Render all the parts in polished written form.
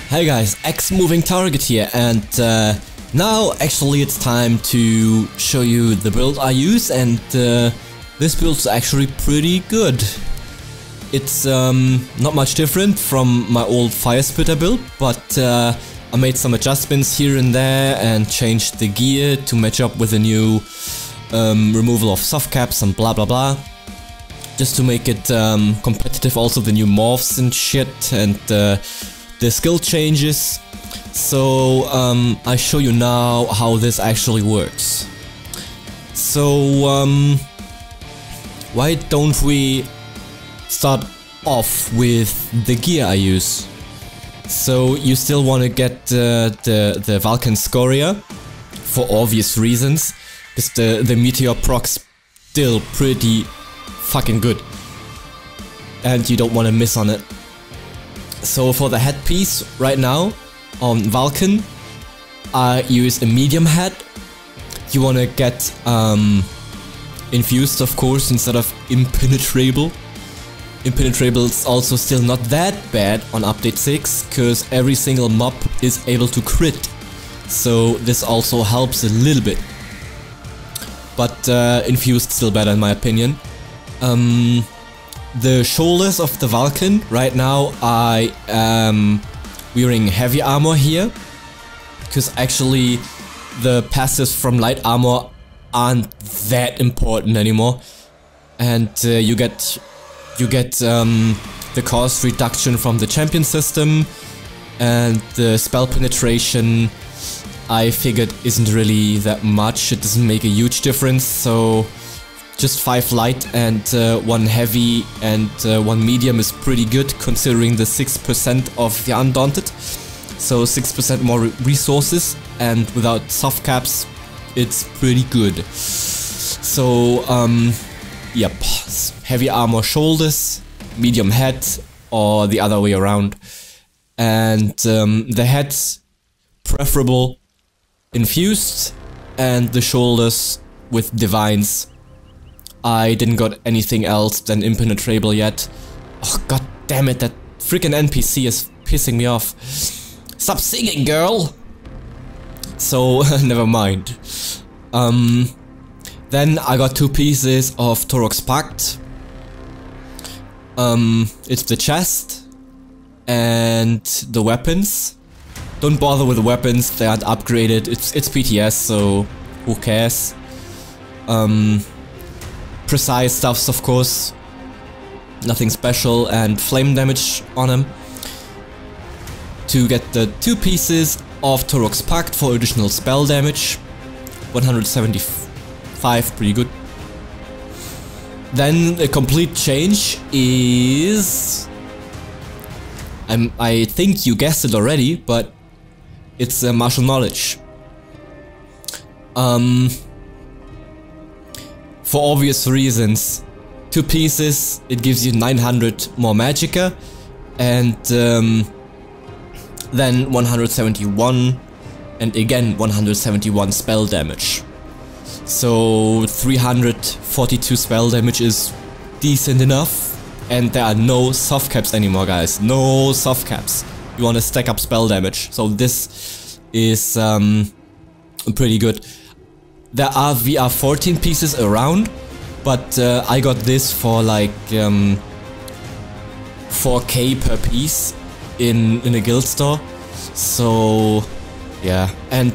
Hey guys, xMovingTarget here, and now actually it's time to show you the build I use, and this build's actually pretty good. It's not much different from my old Firespitter build, but I made some adjustments here and there and changed the gear to match up with the new removal of soft caps and blah blah blah. Just to make it competitive, also the new morphs and shit, and the skill changes. So I show you now how this actually works. So why don't we start off with the gear I use? So you still want to get the Vulcan Scoria for obvious reasons, because the METEOR proc's still pretty fucking good and you don't want to miss on it. So for the headpiece right now on Vulcan, I use a medium head. You want to get infused, of course, instead of impenetrable. Impenetrable is also still not that bad on update 6, because every single mob is able to crit, so this also helps a little bit. But infused still better in my opinion. The shoulders of the Vulcan, right now I am wearing heavy armor here, because actually the passives from light armor aren't that important anymore, and you get the cost reduction from the champion system, and the spell penetration I figured isn't really that much. It doesn't make a huge difference, so just 5 light and 1 heavy and 1 medium is pretty good, considering the 6% of the Undaunted. So 6% more resources, and without soft caps it's pretty good. So yep, heavy armor shoulders, medium head, or the other way around. And the head's preferable infused, and the shoulders with divines. I didn't got anything else than impenetrable yet. Oh god damn it, that freaking NPC is pissing me off. Stop singing, girl! So never mind. Then I got 2 pieces of Torok's Pact. It's the chest and the weapons. Don't bother with the weapons, they aren't upgraded. It's PTS, so who cares? Precise stuffs, of course, nothing special, and flame damage on them. To get the 2 pieces of Torok's Pact for additional spell damage, 175, pretty good. Then the complete change is, I think you guessed it already, but it's martial knowledge. For obvious reasons. 2 pieces, it gives you 900 more Magicka, and then 171, and again 171 spell damage. So 342 spell damage is decent enough, and there are no soft caps anymore, guys. No soft caps. You want to stack up spell damage, so this is pretty good. There are VR14 pieces around, but I got this for like 4k per piece in a guild store. So yeah, and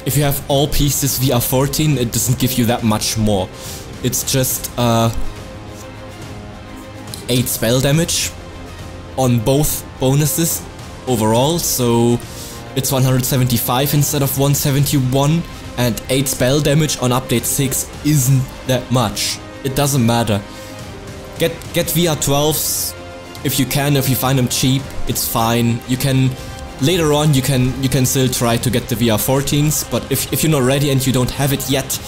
if you have all pieces VR14, it doesn't give you that much more. It's just 8 spell damage on both bonuses overall, so it's 175 instead of 171. And 8 spell damage on update 6 isn't that much. It doesn't matter. Get VR12s if you can, if you find them cheap, it's fine. You can later on you can still try to get the VR14s, but if you're not ready and you don't have it yet,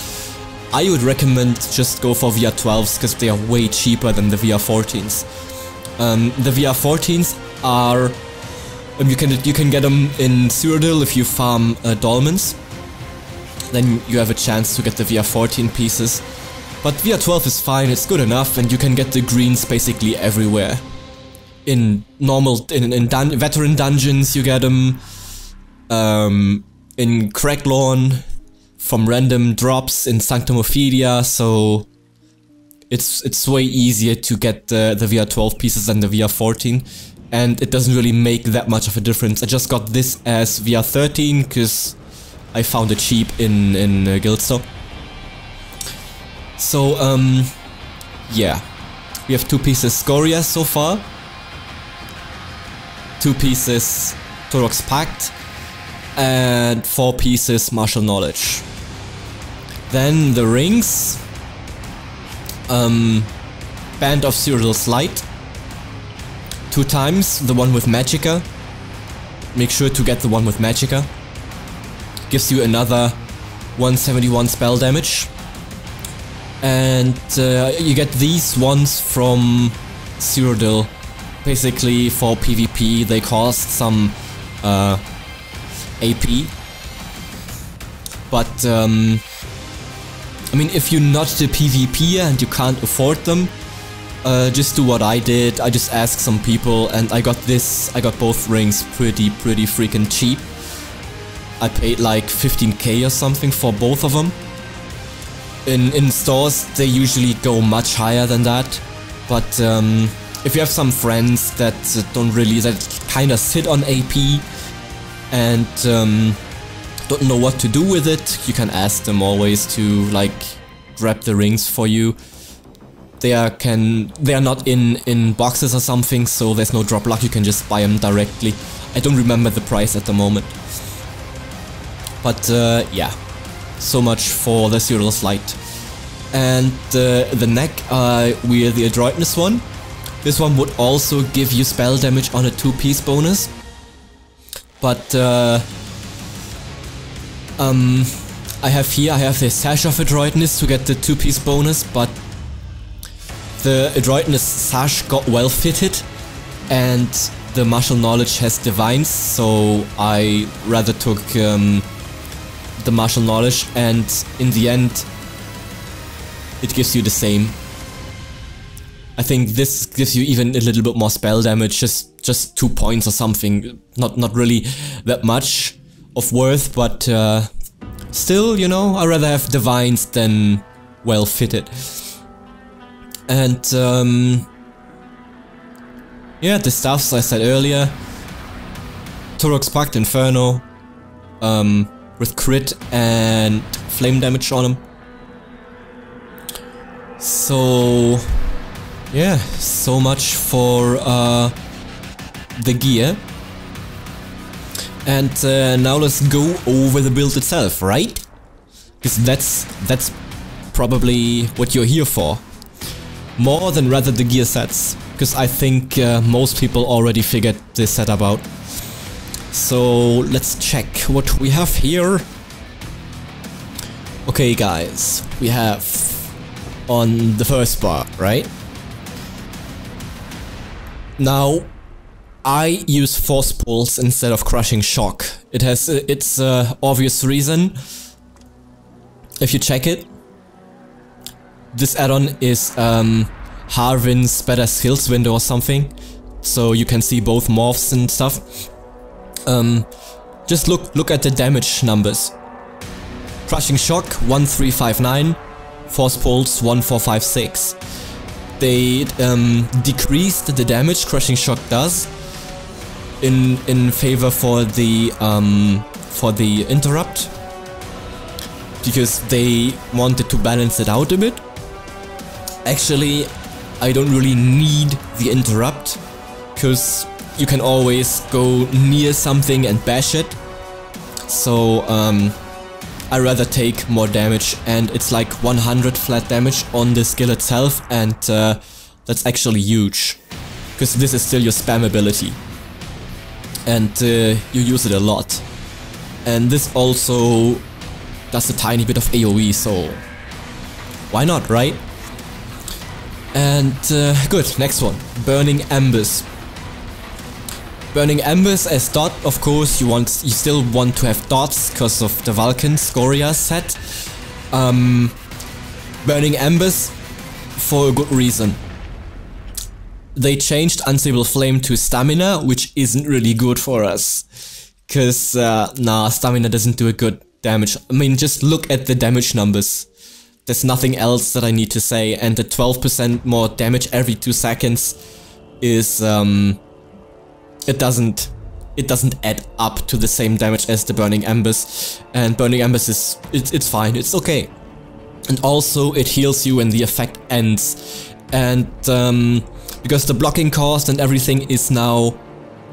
I would recommend just go for VR12s, because they are way cheaper than the VR14s. The VR14s are you can get them in Cyrodiil if you farm dolmens. Then you have a chance to get the VR14 pieces. But VR12 is fine, it's good enough, and you can get the greens basically everywhere. in veteran dungeons you get them. In Cracklawn from random drops in Sanctum Ophidia, so it's way easier to get the VR12 pieces than the VR14, and it doesn't really make that much of a difference. I just got this as VR13 because I found it cheap in Guildstore. So yeah, we have 2 pieces Scoria so far, 2 pieces Turok's Pact, and 4 pieces Martial Knowledge. Then the rings, Band of Cyrodiil's Light, 2 times, the one with Magicka. Make sure to get the one with Magicka. Gives you another 171 spell damage. And you get these ones from Cyrodiil. Basically for PvP they cost some AP. But I mean, if you're not the PvPer and you can't afford them, just do what I did. I just asked some people and I got both rings pretty freaking cheap. I paid like 15k or something for both of them. In stores they usually go much higher than that, but if you have some friends that that kinda sit on AP and don't know what to do with it, you can ask them always to like grab the rings for you. They are not in boxes or something, so there's no drop luck, you can just buy them directly. I don't remember the price at the moment. But yeah, so much for the Cyrodiil's Light. And the neck with the Adroitness one. This one would also give you spell damage on a 2-piece bonus. But I have the Sash of Adroitness to get the 2-piece bonus, but the Adroitness Sash got well fitted and the Martial Knowledge has Divines, so I rather took the Martial Knowledge, and in the end it gives you the same. I think this gives you even a little bit more spell damage, just 2 points or something, not really that much of worth, but still, you know, I'd rather have Divines than well fitted. And yeah, the stuffs I said earlier, Turok's Pact Inferno, with crit and flame damage on him. So yeah, so much for the gear. And now let's go over the build itself, right? Because that's probably what you're here for. More than rather the gear sets, because I think most people already figured this setup out. So let's check what we have here. Okay guys, we have on the first bar, right? Now I use Force Pulse instead of Crushing Shock. It has its obvious reason. If you check it, this add-on is Harvin's Better Skills window or something, so you can see both morphs and stuff. Just look at the damage numbers. Crushing Shock 1359, Force Pulse 1456. They decreased the damage Crushing Shock does in favor for the interrupt, because they wanted to balance it out a bit. Actually, I don't really need the interrupt, because you can always go near something and bash it. So I rather take more damage, and it's like 100 flat damage on the skill itself, and that's actually huge, because this is still your spam ability and you use it a lot. And this also does a tiny bit of AoE, so why not, right? And good, next one, Burning Embers. Burning Embers as dot, of course, you still want to have dots because of the Vulcan Scoria set. Burning Embers for a good reason. they changed Unstable Flame to Stamina, which isn't really good for us. Cause, nah, Stamina doesn't do a good damage. I mean, just look at the damage numbers. There's nothing else that I need to say, and the 12% more damage every 2 seconds is, it doesn't add up to the same damage as the Burning Embers. And Burning Embers is, it's fine, it's okay. And also it heals you when the effect ends. And, because the blocking cost and everything is now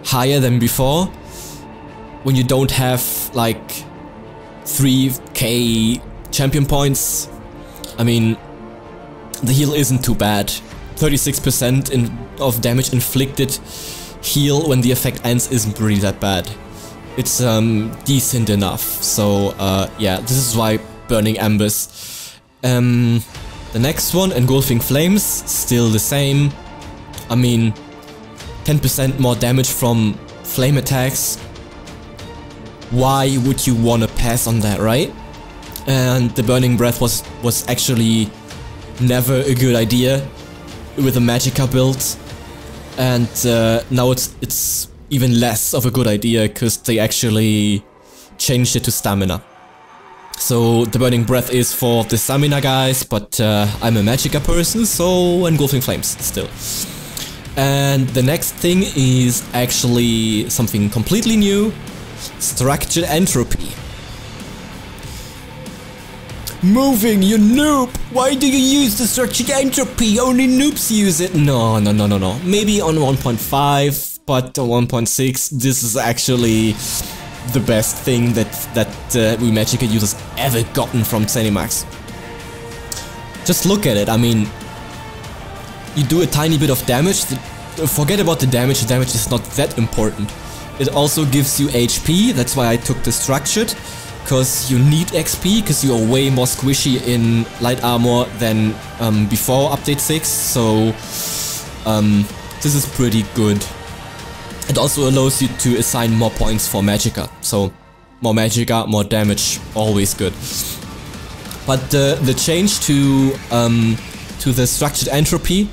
higher than before, when you don't have like 3k champion points, I mean, the heal isn't too bad. 36% of damage inflicted heal when the effect ends isn't really that bad. It's decent enough. So yeah, this is why Burning Embers. The next one, Engulfing Flames, still the same. I mean, 10% more damage from flame attacks. Why would you want to pass on that, right? And the Burning Breath was actually never a good idea with a Magicka build. And now it's even less of a good idea because they actually changed it to Stamina. So the Burning Breath is for the Stamina guys, but I'm a Magicka person, so Engulfing Flames still. And the next thing is actually something completely new. Structured Entropy. Moving, you noob! Why do you use the Structured Entropy? Only noobs use it. No. Maybe on 1.5, but on 1.6, this is actually the best thing that we Magicka users ever gotten from Zenimax. Just look at it. I mean, you do a tiny bit of damage. Forget about the damage is not that important. It also gives you HP, that's why I took the Structured, because you need XP, because you are way more squishy in light armor than before update 6, so this is pretty good. It also allows you to assign more points for Magicka, so more Magicka, more damage, always good. But the change to the Structured Entropy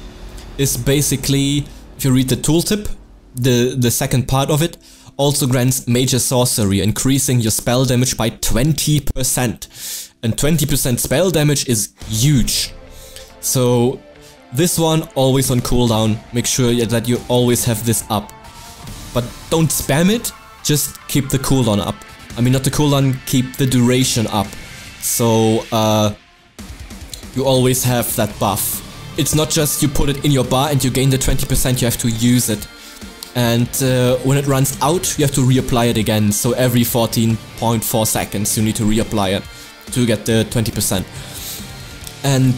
is basically, if you read the tooltip, the second part of it, also grants Major Sorcery, increasing your spell damage by 20%. And 20% spell damage is huge. So this one always on cooldown, make sure that you always have this up. But don't spam it, just keep the cooldown up. I mean, not the cooldown, keep the duration up. So you always have that buff. It's not just you put it in your bar and you gain the 20%, you have to use it. And when it runs out, you have to reapply it again. So every 14.4 seconds you need to reapply it to get the 20%. And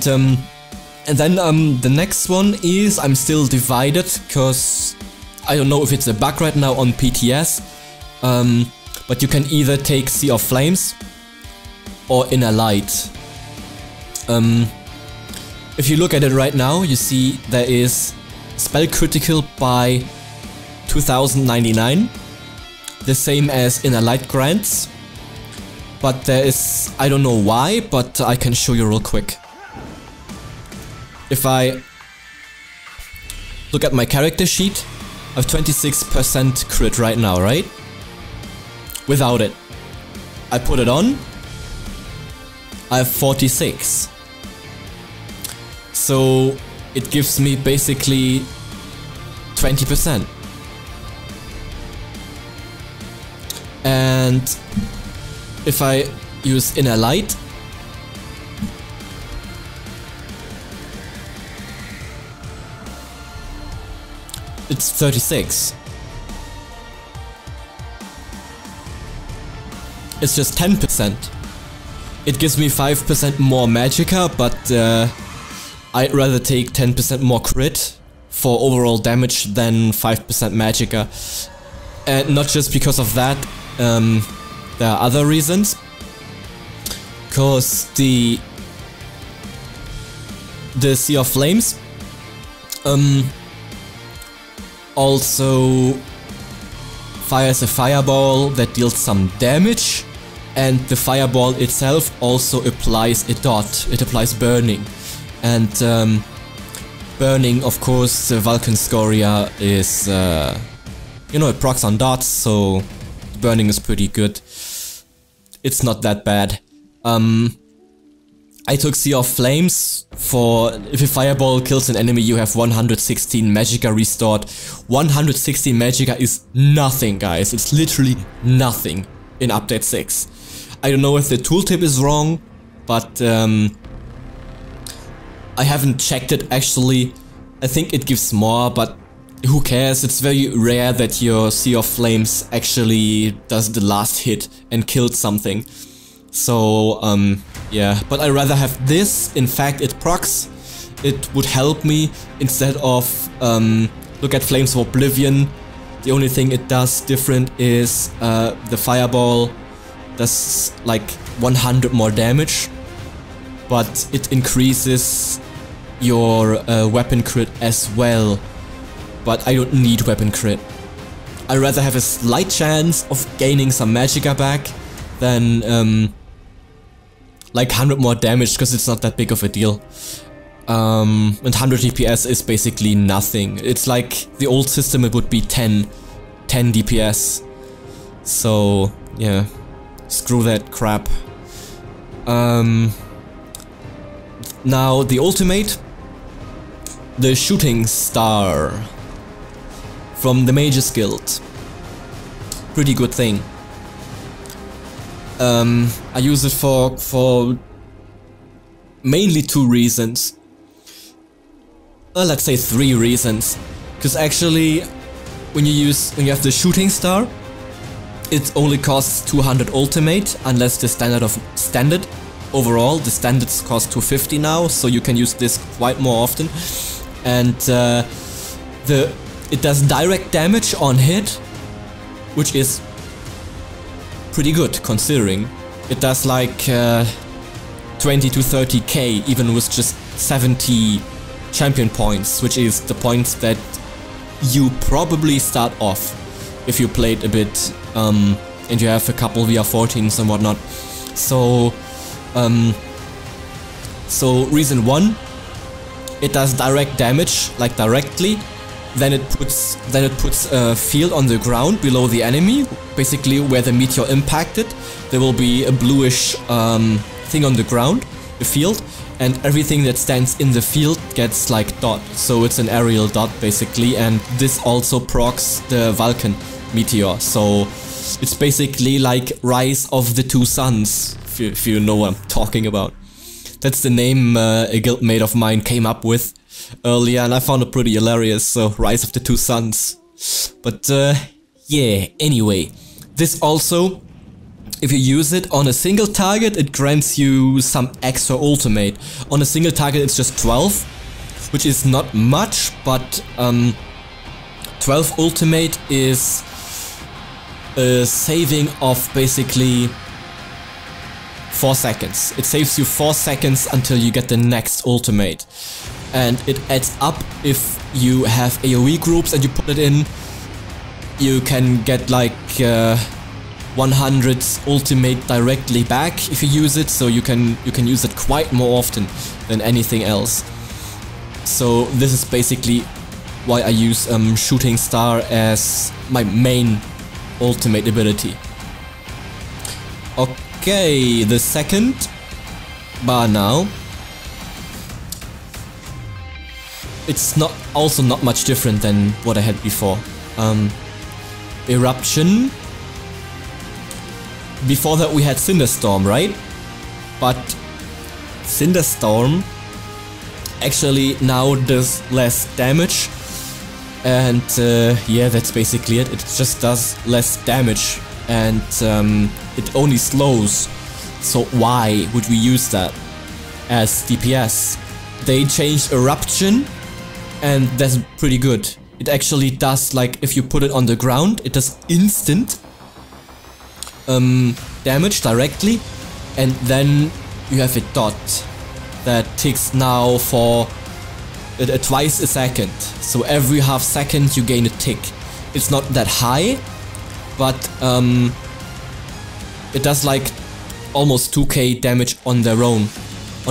then the next one is, I'm still divided because I don't know if it's a bug right now on PTS. But you can either take Sea of Flames or Inner Light. If you look at it right now, you see there is spell critical by 2099, the same as Inner Light grants, but there is, I don't know why, but I can show you real quick. If I look at my character sheet, I have 26% crit right now, right? Without it. I put it on, I have 46. So it gives me basically 20%. And if I use Inner Light, it's 36. It's just 10%. It gives me 5% more Magicka, but I'd rather take 10% more crit for overall damage than 5% Magicka. And not just because of that, there are other reasons. Because the Sea of Flames also fires a fireball that deals some damage, and the fireball itself also applies a dot. It applies burning. And Burning, of course, the Vulcan Scoria is, you know, it procs on dots, so burning is pretty good. It's not that bad. I took Sea of Flames for if a fireball kills an enemy, you have 116 Magicka restored. 116 Magicka is nothing, guys. It's literally nothing in update 6. I don't know if the tooltip is wrong, but I haven't checked it actually. I think it gives more, but who cares? It's very rare that your Sea of Flames actually does the last hit and kills something. So, yeah, but I'd rather have this. In fact, it procs. It would help me instead of, look at Flames of Oblivion. The only thing it does different is, the fireball does like 100 more damage, but it increases your weapon crit as well. But I don't need weapon crit. I'd rather have a slight chance of gaining some Magicka back than like 100 more damage, because it's not that big of a deal. And 100 DPS is basically nothing. It's like the old system, it would be 10 DPS. So yeah, screw that crap. Now the ultimate, the Shooting Star from the Mage's Guild. Pretty good thing. I use it for mainly 2 reasons. Let's say 3 reasons. Because actually, when you have the Shooting Star, it only costs 200 ultimate, unless the standard. Overall, the standards cost 250 now, so you can use this quite more often. And it does direct damage on hit, which is pretty good considering. It does like 20 to 30k even with just 70 champion points, which is the points that you probably start off if you played a bit and you have a couple VR14s and whatnot. So reason 1, it does direct damage, like directly. Then it puts a field on the ground below the enemy, basically where the meteor impacted. There will be a bluish thing on the ground, the field, and everything that stands in the field gets like dot. So it's an aerial dot basically, and this also procs the Vulcan meteor. So it's basically like Rise of the Two Suns, if you know what I'm talking about. That's the name a guildmate of mine came up with earlier, and I found it pretty hilarious, so Rise of the Two Suns. But yeah, anyway, this also, if you use it on a single target, it grants you some extra ultimate. On a single target it's just 12, which is not much, but 12 ultimate is a saving of basically 4 seconds. It saves you 4 seconds until you get the next ultimate. And it adds up if you have AoE groups and you put it in. You can get like 100 ultimate directly back if you use it, so you can use it quite more often than anything else. So this is basically why I use Shooting Star as my main ultimate ability. Okay, the second bar now. It's also not much different than what I had before. Eruption. Before that we had Cinderstorm, right? But Cinderstorm actually now does less damage. And yeah, that's basically it. It just does less damage. And it only slows. So why would we use that as DPS? They changed Eruption, and that's pretty good. It actually does, like, if you put it on the ground, it does instant damage directly, and then you have a dot that ticks now for twice a second. So every half second you gain a tick. It's not that high, but it does like almost 2k damage on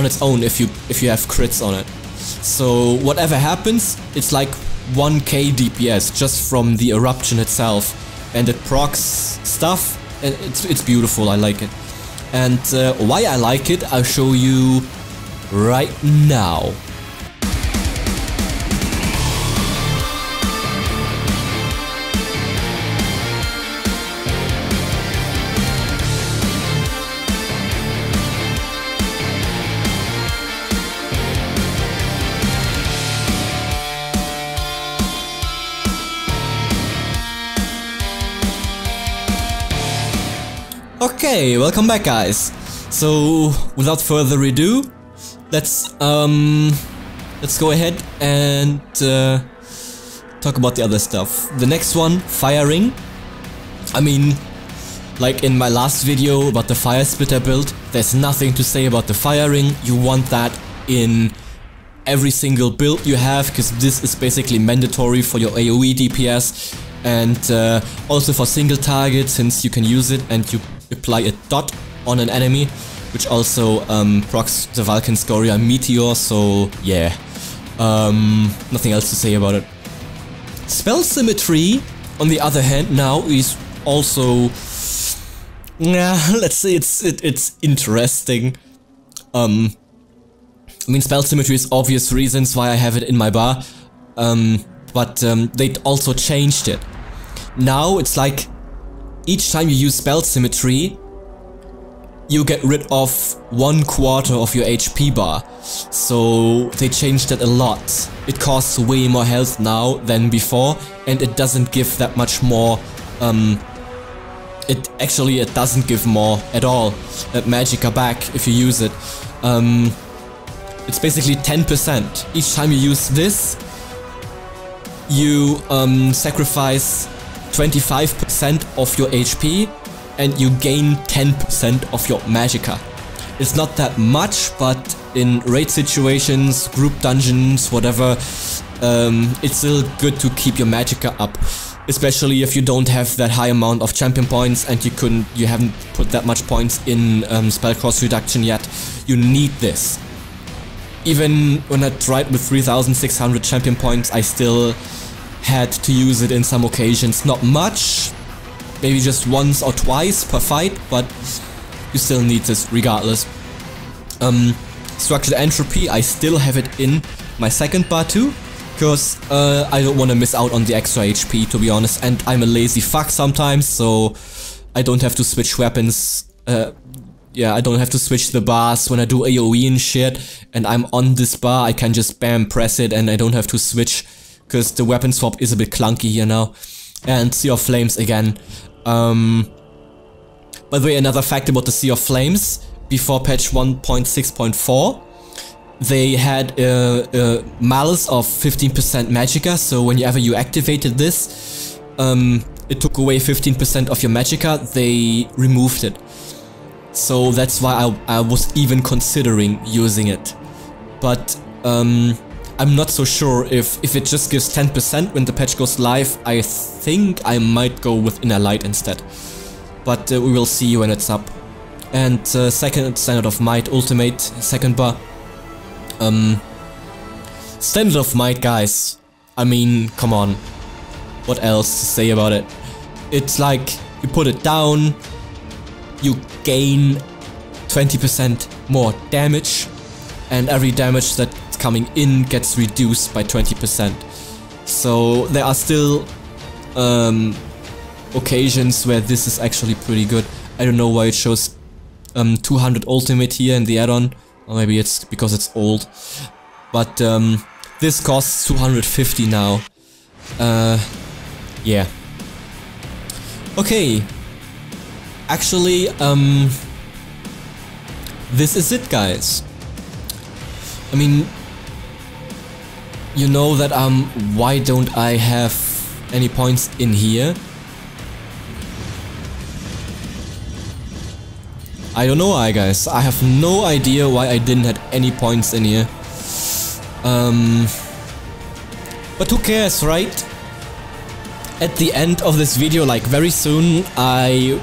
its own if you have crits on it. So whatever happens, it's like 1k DPS just from the eruption itself, and it procs stuff, and it's beautiful. I like it. And why I like it, I'll show you right now. Okay, welcome back, guys. So without further ado, let's go ahead and talk about the other stuff. The next one, firing. I mean, like in my last video about the Firespitter build, there's nothing to say about the firing. You want that in every single build you have, because this is basically mandatory for your AoE DPS, and also for single target, since you can use it and you apply a dot on an enemy, which also procs the Vulcan Scoria METEOR, so yeah, nothing else to say about it. Spell symmetry, on the other hand, now is also, let's say it's interesting. I mean, spell symmetry is obvious reasons why I have it in my bar, but they also changed it. Now it's like, each time you use spell symmetry, you get rid of 1/4 of your HP bar. So they changed that a lot. It costs way more health now than before, and it doesn't give that much more. It doesn't give more at all at Magicka back if you use it. It's basically 10%. Each time you use this, you sacrifice 25% of your HP and you gain 10% of your Magicka. It's not that much, but in raid situations, group dungeons, whatever, it's still good to keep your Magicka up. Especially if you don't have that high amount of champion points and you haven't put that much points in spell cost reduction yet. You need this. Even when I tried with 3600 champion points, I still had to use it in some occasions. Not much, maybe just once or twice per fight, but you still need this regardless. Structured entropy, I still have it in my second bar too, because I don't want to miss out on the extra HP, to be honest, and I'm a lazy fuck sometimes, so I don't have to switch weapons. Yeah, I don't have to switch the bars when I do AoE and shit, and I'm on this bar, I can just bam press it and I don't have to switch, because the weapon swap is a bit clunky here now. And Sea of Flames again. By the way, another fact about the Sea of Flames, before patch 1.6.4, they had a malus of 15% Magicka, so whenever you activated this, it took away 15% of your Magicka, they removed it. So that's why I was even considering using it. But I'm not so sure if it just gives 10% when the patch goes live. I think I might go with Inner Light instead. But we will see when it's up. And second, Standard of Might Ultimate, second bar. Standard of Might, guys. I mean, come on. What else to say about it? It's like, you put it down, you gain 20% more damage, and every damage that's coming in gets reduced by 20%. So there are still occasions where this is actually pretty good. I don't know why it shows 200 ultimate here in the add-on, or maybe it's because it's old. But this costs 250 now. Yeah. Okay. Actually, this is it, guys. I mean, you know that why don't I have any points in here? I don't know why, guys. I have no idea why I didn't have any points in here. But who cares, right? At the end of this video, like very soon, I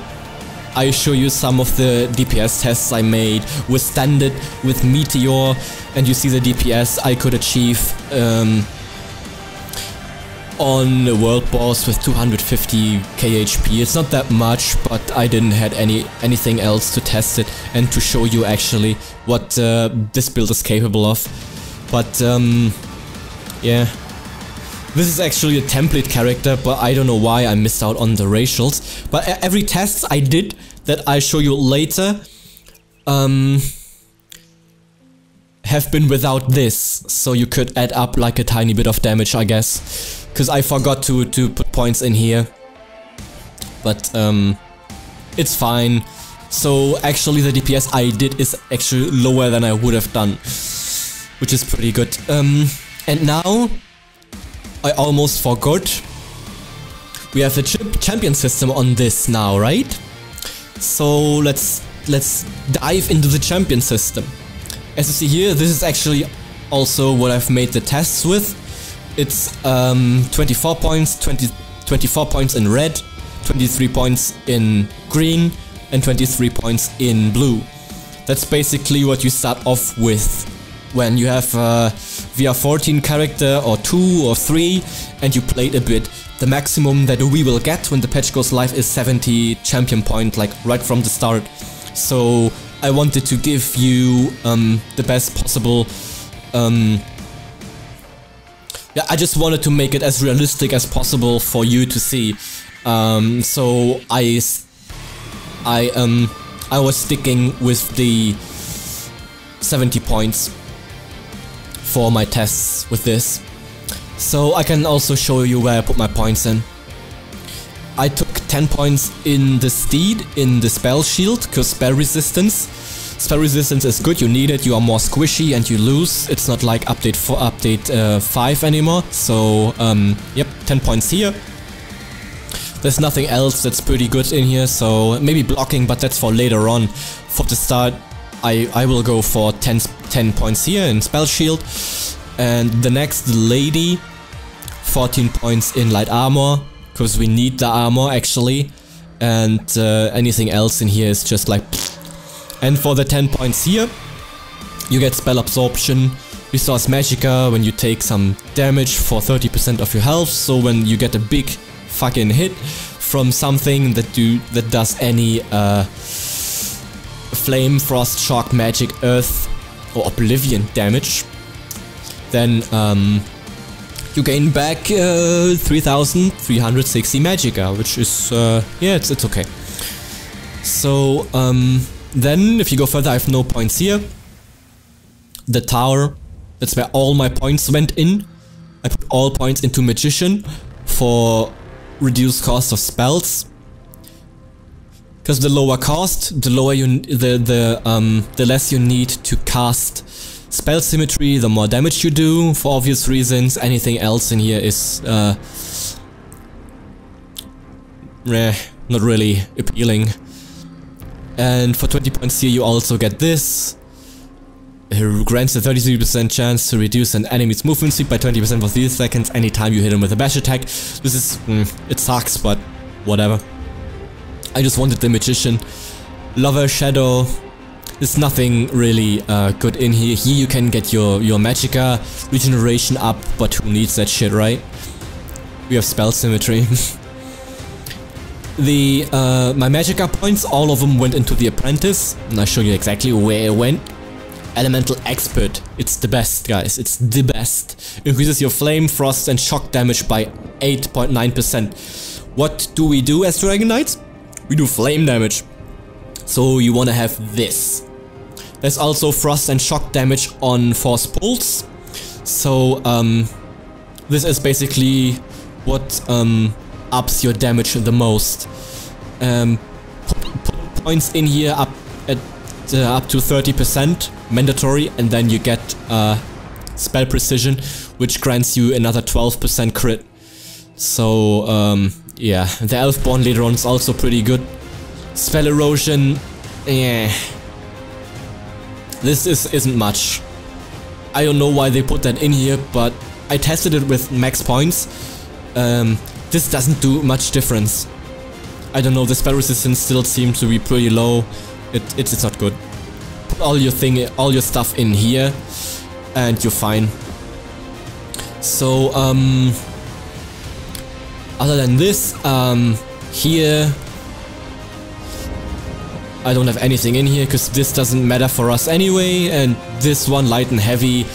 I show you some of the DPS tests I made with Standard, with METEOR, and you see the DPS I could achieve on the world boss with 250 KHP. It's not that much, but I didn't have anything else to test it and to show you actually what this build is capable of. But yeah, this is actually a template character, but I don't know why I missed out on the racials. But every test I did that I show you later have been without this, so you could add up like a tiny bit of damage, I guess. Because I forgot to put points in here. But it's fine. So actually the DPS I did is actually lower than I would have done, which is pretty good. And now I almost forgot. We have the champion system on this now, right? So let's dive into the champion system. As you see here, this is actually also what I've made the tests with. It's 24 points, 24 points in red, 23 points in green, and 23 points in blue. That's basically what you start off with when you have a VR14 character or 2 or 3 and you played a bit. The maximum that we will get when the patch goes live is 70 champion point, like right from the start. So I wanted to give you the best possible. Yeah, I just wanted to make it as realistic as possible for you to see. So I was sticking with the 70 points for my tests with this. So I can also show you where I put my points in. I took 10 points in the Steed, in the Spell Shield, because spell resistance. Spell resistance is good, you need it, you are more squishy and you lose. It's not like update 5 anymore. So yep, 10 points here. There's nothing else that's pretty good in here, so maybe blocking, but that's for later on. For the start, I will go for 10 points here in Spell Shield. And the next lady, 14 points in Light Armor, because we need the armor actually. And anything else in here is just like... And for the 10 points here, you get Spell Absorption, restores Magicka when you take some damage for 30% of your health. So when you get a big fucking hit from something that does any flame, frost, shock, magic, earth or oblivion damage, then you gain back 3360 Magicka, which is yeah, it's okay. So then, if you go further, I have no points here. The tower, that's where all my points went in. I put all points into Magician for reduced cost of spells. Because the lower cost, the lower the less you need to cast spell symmetry, the more damage you do. For obvious reasons, anything else in here is not really appealing. And for 20 points here you also get this. It grants a 33% chance to reduce an enemy's movement speed by 20% for 3 seconds anytime you hit him with a bash attack. This is... it sucks, but whatever. I just wanted the Magician. Lover, Shadow. There's nothing really good in here. Here you can get your Magicka regeneration up, but who needs that shit, right? We have spell symmetry. My Magicka points, all of them went into the Apprentice, and I'll show you exactly where it went. Elemental Expert, it's the best, guys, it's the best. Increases your flame, frost and shock damage by 8.9%. What do we do as Dragon Knights? We do flame damage. So you wanna have this. There's also frost and shock damage on Force Pulse. So this is basically what ups your damage the most. Put points in here up to 30% mandatory, and then you get spell precision, which grants you another 12% crit. So yeah, the Elfborn later on is also pretty good. Spell erosion, yeah, this isn't much. I don't know why they put that in here, but I tested it with max points. This doesn't do much difference. I don't know, the spell resistance still seems to be pretty low. It's not good. Put all your stuff in here and you're fine. So other than this, here I don't have anything in here because this doesn't matter for us anyway, and this one, light and heavy,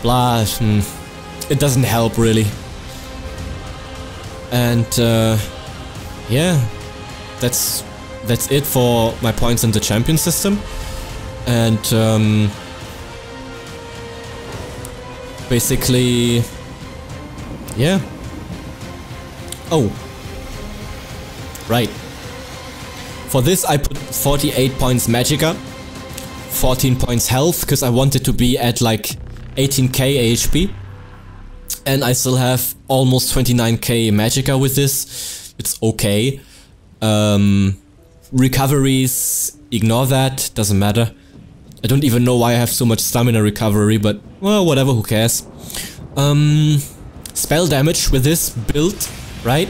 blah, it doesn't help really. And yeah, that's it for my points in the champion system. And basically, yeah. Oh, right. For this I put 48 points Magicka, 14 points health, because I wanted to be at like 18k HP. And I still have almost 29k Magicka with this. It's okay. Recoveries, ignore that, doesn't matter. I don't even know why I have so much stamina recovery, but well, whatever, who cares. Spell damage with this build, right?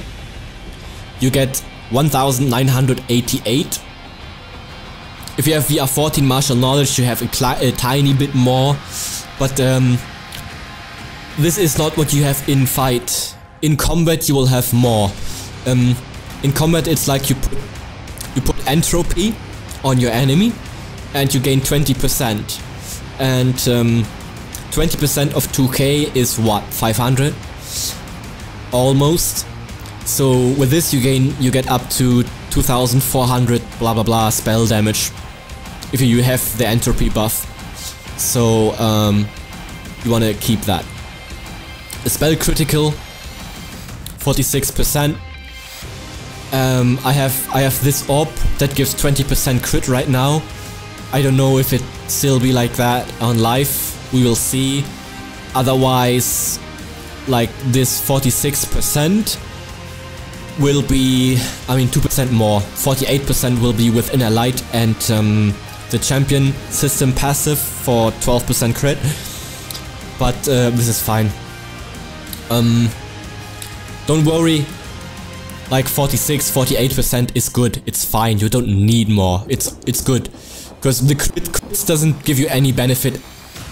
You get 1988. If you have VR14 martial knowledge, you have a tiny bit more, but this is not what you have in fight. In combat you will have more. In combat it's like you put entropy on your enemy and you gain 20%. And 20% of 2k is what, 500? Almost. So with this you get up to 2400 blah blah blah spell damage if you have the entropy buff. So you wanna keep that. The spell critical 46%. I have this orb that gives 20% crit right now. I don't know if it still be like that on live. We will see. Otherwise, like this 46% will be, I mean 2% more. 48% will be with Inner Light and the champion system passive for 12% crit. But this is fine. Don't worry. Like 46-48% is good. It's fine. You don't need more. It's good. Because the crits doesn't give you any benefit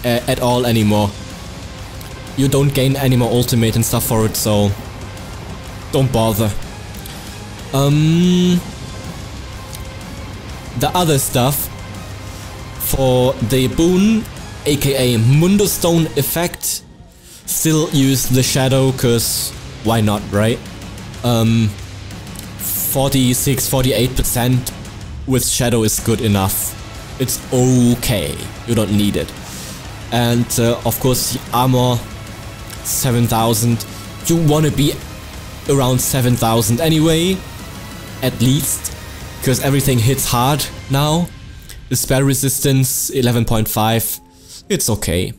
at all anymore. You don't gain any more ultimate and stuff for it, so don't bother. The other stuff for the boon, aka Mundostone effect, still use the shadow, cause why not, right? 46-48% with shadow is good enough. It's okay, you don't need it. And of course armor 7000. You wanna be around 7000 anyway, at least, because everything hits hard now. The spell resistance 11.5. It's okay.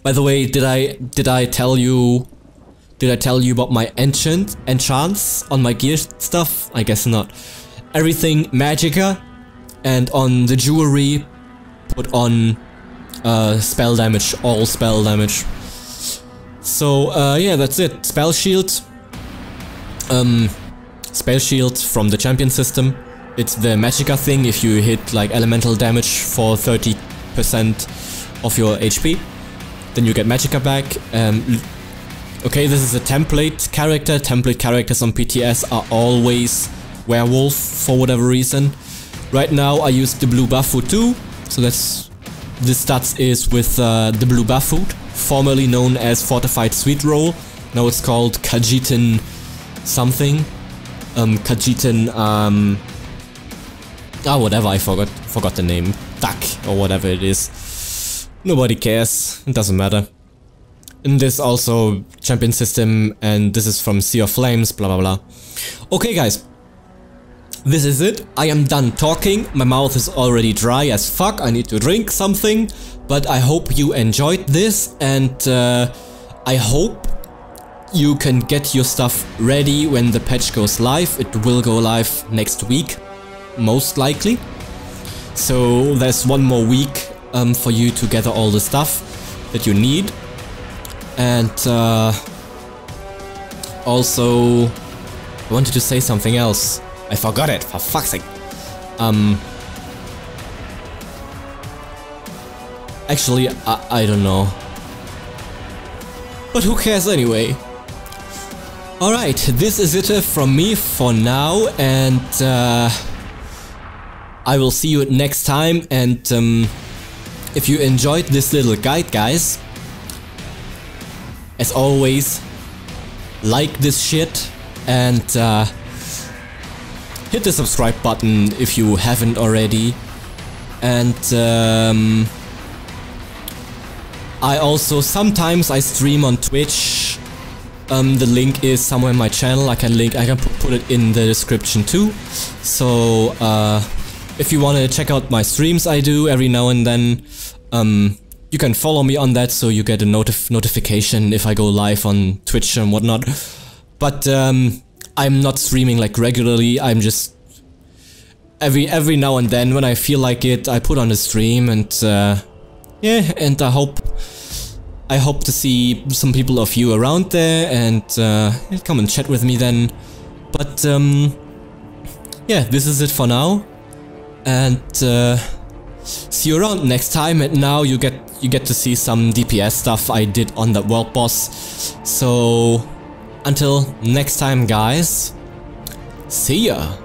By the way, did I tell you about my enchants on my gear stuff? I guess not. Everything Magicka, and on the jewelry put on spell damage, all spell damage. So yeah, that's it. Spell shield. Spell shield from the champion system. It's the Magicka thing. If you hit like elemental damage for 30% of your HP, then you get Magicka back. Okay, this is a template character. Template characters on PTS are always werewolf for whatever reason. Right now I use the blue buff food too, so that's the stats is with the blue buff food, formerly known as fortified sweet roll. Now it's called Kajitan something. Kajitan whatever, I forgot the name. Duck or whatever it is. Nobody cares, it doesn't matter. And this also champion system, and this is from Sea of Flames, blah blah blah. Okay guys, this is it. I am done talking. My mouth is already dry as fuck. I need to drink something. But I hope you enjoyed this, and I hope you can get your stuff ready when the patch goes live. It will go live next week, most likely. So there's one more week for you to gather all the stuff that you need. And also, I wanted to say something else. I forgot it, for fuck's sake. Actually, I don't know. But who cares anyway? Alright, this is it from me for now, and I will see you next time. And if you enjoyed this little guide, guys, as always, like this shit and hit the subscribe button if you haven't already. And I also sometimes I stream on Twitch. The link is somewhere in my channel. I can put it in the description too. So if you want to check out my streams I do every now and then, you can follow me on that, so you get a notification if I go live on Twitch and whatnot. But I'm not streaming like regularly. I'm just every now and then when I feel like it, I put on a stream, and yeah, and I hope to see some people of you around there, and come and chat with me then. But yeah, this is it for now, and see you around next time. And now you get to see some DPS stuff I did on that world boss. So until next time, guys, see ya.